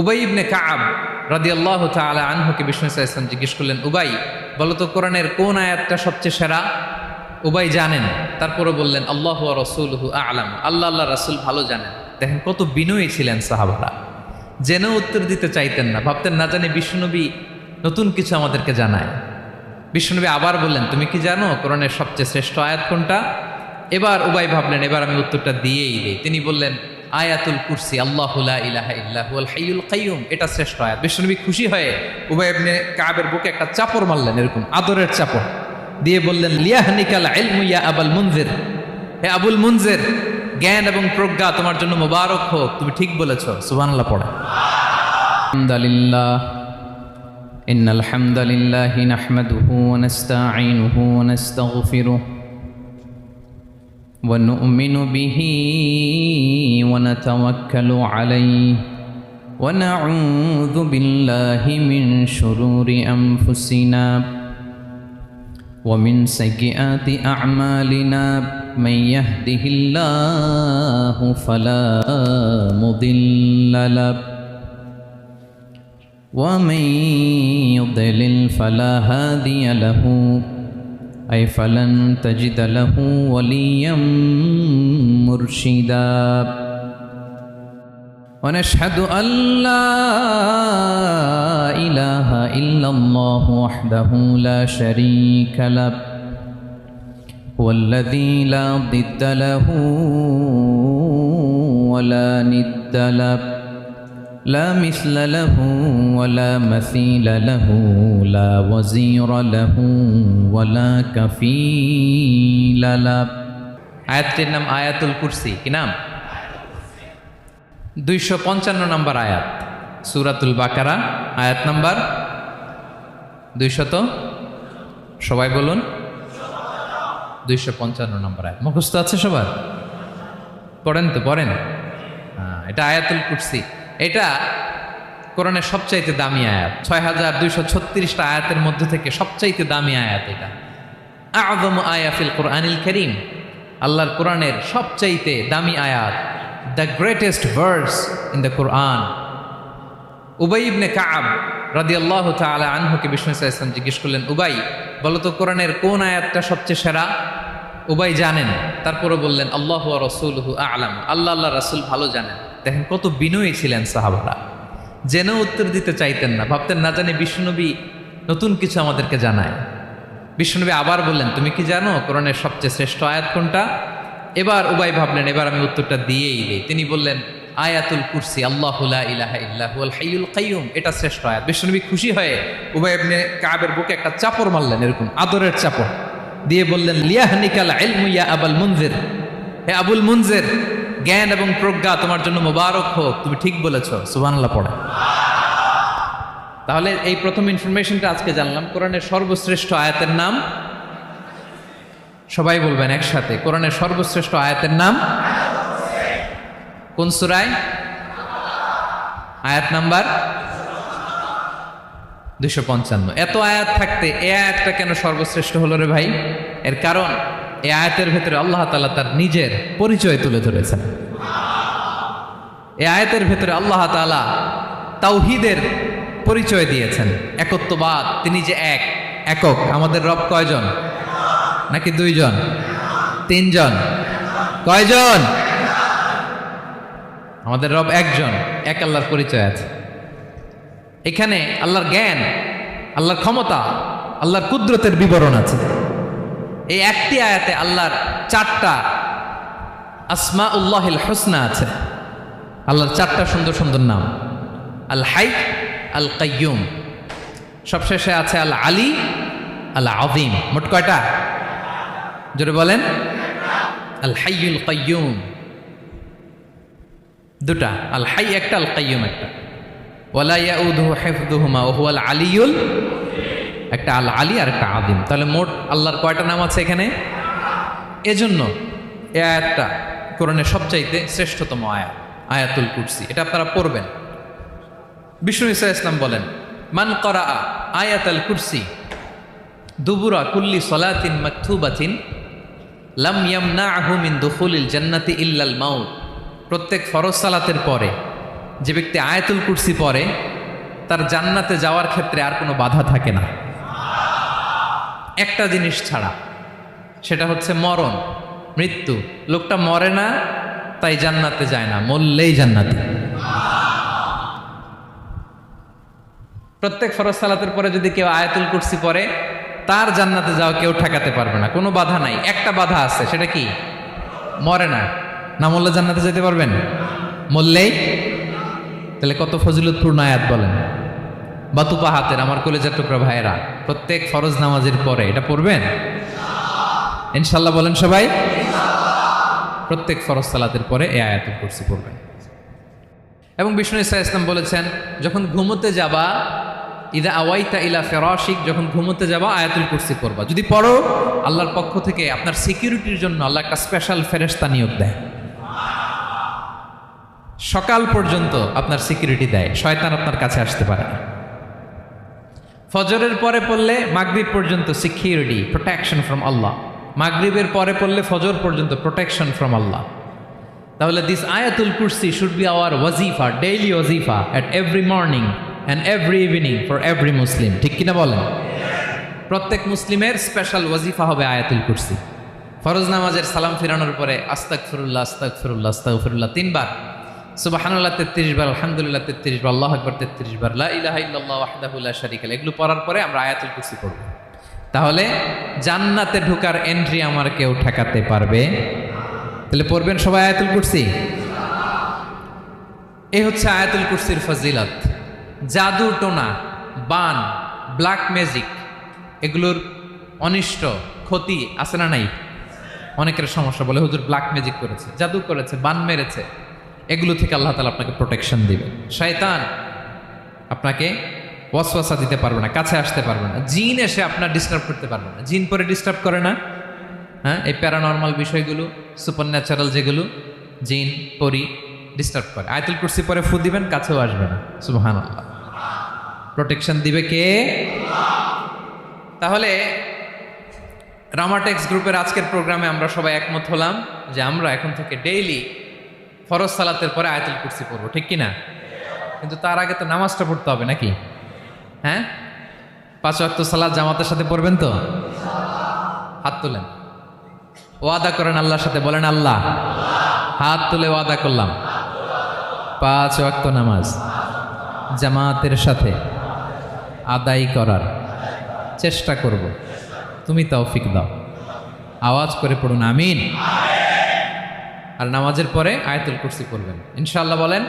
উবাই ইবনে কাআব রাদিয়াল্লাহু তাআলা আনহুকে বিষ্ণু সাল্লাল্লাহু আলাইহি ওয়াসাল্লাম জিজ্ঞেস করলেন, উবাই বলো তো কোরআনের কোন আয়াতটা সবচেয়ে সেরা? উবাই জানেন, তারপরে বললেন আল্লাহু ওয়া রাসূলুহু আ'লাম, আল্লাহ রাসূল ভালো জানেন। দেখেন কত বিনয়ী ছিলেন সাহাবারা, জেনেও উত্তর দিতে চাইতেন না, ভাবতেন না জানি বিষ্ণুনবী নতুন কিছু আমাদেরকে জানায়। বিষ্ণুনবী আবার বললেন, তুমি কি জানো কোরআনের সবচেয়ে শ্রেষ্ঠ আয়াত কোনটা? এবার উবাই ভাবলেন এবার আমি উত্তরটা দিয়েই দিই। তিনি বললেন আয়াতুল কুরসি, আল্লাহু লা ইলাহা ইল্লা হুয়াল হাইয়ুল কাইয়্যুম, এটা শ্রেষ্ঠ আয়াত। বিষ্ণুনবী খুশি হয়ে উবাই ইবনে কাবের বুকে একটা চাপড় মারলেন, এরকম আদরের চাপড় দিয়ে বললেন, লিয়াহনিকাল ইলমু ইয়া আবুল মুনজির, হে আবুল মুনজির, জ্ঞান এবং প্রজ্ঞা তোমার জন্য মোবারক হোক, তুমি ঠিক বলেছো। সুবহানাল্লাহ পড়ে। আলহামদুলিল্লাহ, ইন্নাল হামদালিল্লাহি নাহমাদুহু ওয়া নাস্তাঈনুহু ওয়া নাস্তাগফিরুহ ওয়া নু'মিনু বিহি ওয়া নাতাওয়াক্কালু আলাইহি ওয়া নাউযু বিল্লাহি মিন শুরুরি আনফুসিনা ومن سيئات أعمالنا من يهده الله فلا مضل له ومن يضلل فلا هادي له أي فلن تجد له وليا مرشدا ونشهد أن لا إله إلا الله وحده لا شريك له هو الذي لا ضد له ولا ند له لا مثل له ولا مثيل له لا وزير له ولا كفيل له। আয়াতটির নাম আয়াতুল কুরসি। কি নাম? 255 নম্বর আয়াত, সূরাতুল বাকারা, আয়াত নাম্বার 200, সবাই বলুন 255 নম্বর আয়াত। মুখস্থ আছে সবার? পড়েন তো, পড়েন। এটা আয়াতুল কুরসি, এটা কোরআনের সবচাইতে দামি আয়াত। 6236টা আয়াতের মধ্যে থেকে সবচাইতে দামি আয়াত এটা। আযমু আয়া ফিল কোরআনিল কারীম, আল্লাহর কোরআনের সবচাইতে দামি আয়াত, the greatest verse in the Quran. উবাই ইবনে কাআব রাদিয়াল্লাহু তাআলা আনহুকে বিষ্ণু সাল্লাল্লাহু আলাইহি ওয়াসাল্লাম জিজ্ঞেস করলেন, উবাই বলো তো কোরআনের কোন আয়াতটা সবচেয়ে সেরা? উবাই জানেন, তারপরে বললেন আল্লাহু ওয়া রাসূলুহু আ'লাম, আল্লাহ রাসূল ভালো জানেন। দেখেন কত বিনয়ী ছিলেন সাহাবারা, জেনেও উত্তর দিতে চাইতেন না, ভাবতেন না জানি বিষ্ণুনবী নতুন কিছু আমাদেরকে জানায়। বিষ্ণুনবী আবার বললেন, তুমি কি জানো কোরআনের সবচেয়ে শ্রেষ্ঠ আয়াত কোনটা? এবার উবাই ভাবলেন এবার আমি উত্তরটা দিয়েই দিই। তিনি বললেন আয়াতুল কুরসি, আল্লাহু লা ইলাহা ইল্লা হুয়াল হাইয়ুল কাইয়্যুম, এটা শ্রেষ্ঠ আয়াত। বিষ্ণুনবী খুশি হয়ে উবাই ইবনে কাবের বুকে একটা চাপড় মারলেন, এরকম আদরের চাপড় দিয়ে বললেন, লিয়াহনিকাল ইলমু ইয়া আবুল মুনজির, হে আবুল মুনজির, জ্ঞান এবং প্রজ্ঞা তোমার জন্য মোবারক হোক, তুমি ঠিক বলেছো। সুবহানাল্লাহ পড়ে। তাহলে এই প্রথম ইনফরমেশনটা আজকে জানলাম, কোরআনের সর্বশ্রেষ্ঠ আয়াতের নাম, সবাই বলবেন একসাথে, কোরআনের সর্বশ্রেষ্ঠ আয়াতের নাম কোন সূরায়? আয়াত নাম্বার 255। এত আয়াত থাকতে এই আয়াতটা কেন সর্বশ্রেষ্ঠ হলো রে ভাই? এর কারণ এই আয়াতের ভেতরে আল্লাহ তাআলা তার নিজের পরিচয় তুলে ধরেছেন। এই আয়াতের ভেতরে আল্লাহ তাআলা তাওহীদের পরিচয় দিয়েছেন, একত্ববাদ, তিনি যে একক। আমাদের রব কয়জন? নাকি 2 জন, 3 জন? কয়জন? আমাদের রব একজন, এক আল্লাহর পরিচয় আছে। এখানে আল্লাহর জ্ঞান, আল্লাহর ক্ষমতা, আল্লাহর কুদরতের বিবরণ আছে। এই একটি আয়াতে আল্লাহর 4টা আসমাউল্লাহিল হুসনা আছে, আল্লাহর 4টা সুন্দর সুন্দর নাম। আল হাই, আল কাইয়ুম, সবশেষে আছে আল আলী, আল আযীম। মোট কয়টা? জোরে বলেন। আল হাইয়ুল কাইয়ুম 2টা, আল হাই একটা, আল কাইয়ুম একটা। ওয়ালা ইয়াউদুহু হিফযুহুমা ওয়া হুয়াল আলিয়ুল, একটা আল আলী আর একটা আযীম। তাহলে মোট আল্লাহর কয়টা নাম আছে এখানে? এজন্য এই আয়াতটা কোরআনের সবচাইতে শ্রেষ্ঠতম আয়াত, আয়াতুল কুরসি। এটা আপনারা পড়বেন। বিষ্ণু ঈসা ইসলাম বলেন, মান ক্বরাআ আয়াতুল কুরসি দুবুরা কুল্লি সলাতিন মাকতুবাতিন লাম ইয়ামনাহু মিন দুখুলিল জান্নাতি ইল্লাল মাউত। প্রত্যেক ফরজ সালাতের পরে যে ব্যক্তি আয়াতুল কুরসি পড়ে তার জান্নাতে যাওয়ার ক্ষেত্রে আর কোনো বাধা থাকে না, একটা জিনিস ছাড়া, সেটা হচ্ছে মরণ, মৃত্যু। লোকটা মরে না তাই জান্নাতে যায় না, মরলেই জান্নাতি। প্রত্যেক ফরজ সালাতের পরে যদি কেউ আয়াতুল কুরসি পড়ে তার জান্নাতে যাওয়া কেউ ঠেকাতে পারবে না, কোনো বাধা নাই। একটা বাধা আছে, সেটা কি? মরে না। না মরলে জান্নাতে যেতে পারবেন? মরলেই। তাহলে কত ফজিলতপূর্ণ আয়াত বলেন। বাতুপা হাতের আমার কলেজের টুকরা ভাইয়েরা, প্রত্যেক ফরজ নামাজের পরে এটা পড়বেন ইনশাল্লাহ। বলেন সবাই, প্রত্যেক ফরজ সালাতের পরে এই আয়াতুল কুরসি পড়বেন। এবং বিষ্ণু ইসা ইসলাম বলেছেন, যখন ঘুমোতে যাবা, ইদা আওয়াইতা ইলা ফিরাশিক, যখন ঘুমোতে যাবা আয়াতুল কুরসি পড়বা। যদি পড়ো, আল্লাহর পক্ষ থেকে আপনার সিকিউরিটির জন্য আল্লাহ একটা স্পেশাল ফেরেশতা নিয়োগ দেয়। সকাল পর্যন্ত আপনার সিকিউরিটি দেয়, শয়তান আপনার কাছে আসতে পারে না। ফজরের পরে পড়লে মাগরিব পর্যন্ত সিকিউরিটি, প্রোটেকশন ফ্রম আল্লাহ। মাগরিবের পরে পড়লে ফজর পর্যন্ত প্রোটেকশন ফ্রম আল্লাহ। তাহলে দিস আয়াতুল কুরসি শুড বি আওয়ার ওয়াজিফা, ডেইলি ওয়াজিফা at every morning and every evening for every Muslim. ঠিক কিনা বলেন? প্রত্যেক মুসলিমের স্পেশাল ওয়াজিফা হবে আয়াতুল কুরসি। ফরজ নামাজের সালাম ফিরানোর পরে আস্তাগফিরুল্লাহ আস্তাগফিরুল্লাহ আস্তাগফিরুল্লাহ 3 বার, সুবহানাল্লাহ 33 বার, আলহামদুলিল্লাহ 33 বার, আল্লাহু আকবার 33 বার, লা ইলাহা ইল্লাল্লাহ ওয়াহদাহু লা শারীকা লাহু, এগুলো পড়ার পরে আমরা আয়াতুল কুরসি পড়ব। তাহলে জান্নাতে ঢোকার এন্ট্রি আমার কেউ ঠেকাতে পারবে। তাহলে পড়বেন সবাই আয়াতুল কুরসি। এই হচ্ছে আয়াতুল কুরসির ফজিলত। জাদু টোনা, বান, ব্ল্যাক ম্যাজিক, এগুলোর অনিষ্ট ক্ষতি আছে না নাই? অনেকের সমস্যা, বলে হুজুর ব্ল্যাক ম্যাজিক করেছে, জাদু করেছে, বান মেরেছে। এগুলো থেকে আল্লাহ তাআলা আপনাকে প্রোটেকশন দিবে। শয়তান আপনাকে ওয়াসওয়াসা দিতে পারবে না, কাছে আসতে পারবে না। জিন এসে আপনার ডিস্টার্ব করতে পারবে না। জিন পরে ডিস্টার্ব করে না? হ্যাঁ, এই প্যারানর্মাল বিষয়গুলো, সুপার ন্যাচারাল যেগুলো, জিন পরি ডিস্টার্ব করে। আয়াতুল কুরসি পরে ফু দিবেন, কাছেও আসবে না। সুবহানাল্লাহ। প্রোটেকশন দিবে কে? তাহলে রামাটেক্স গ্রুপের আজকের প্রোগ্রামে আমরা সবাই একমত হলাম যে আমরা এখন থেকে ডেইলি ফরজ সালাতের পরে আয়াতুল কুরসি পড়বো, ঠিক কিনা? কিন্তু তার আগে তো নামাজটা পড়তে হবে নাকি? হ্যাঁ, 5 ওয়াক্ত সালাত জামাতের সাথে পড়বেন তো? হাত তুলেন, ওয়াদা করেন আল্লাহর সাথে, বলেন আল্লাহ, হাত তুলে ওয়াদা করলাম 5 ওয়াক্ত নামাজ জামাতের সাথে আদায় করার চেষ্টা করব, তুমি তৌফিক দাও। আওয়াজ করে পড়ুন আমিন। আর নামাজের পরে আয়াতুল কুরসি পড়বেন ইনশাআল্লাহ। বলেন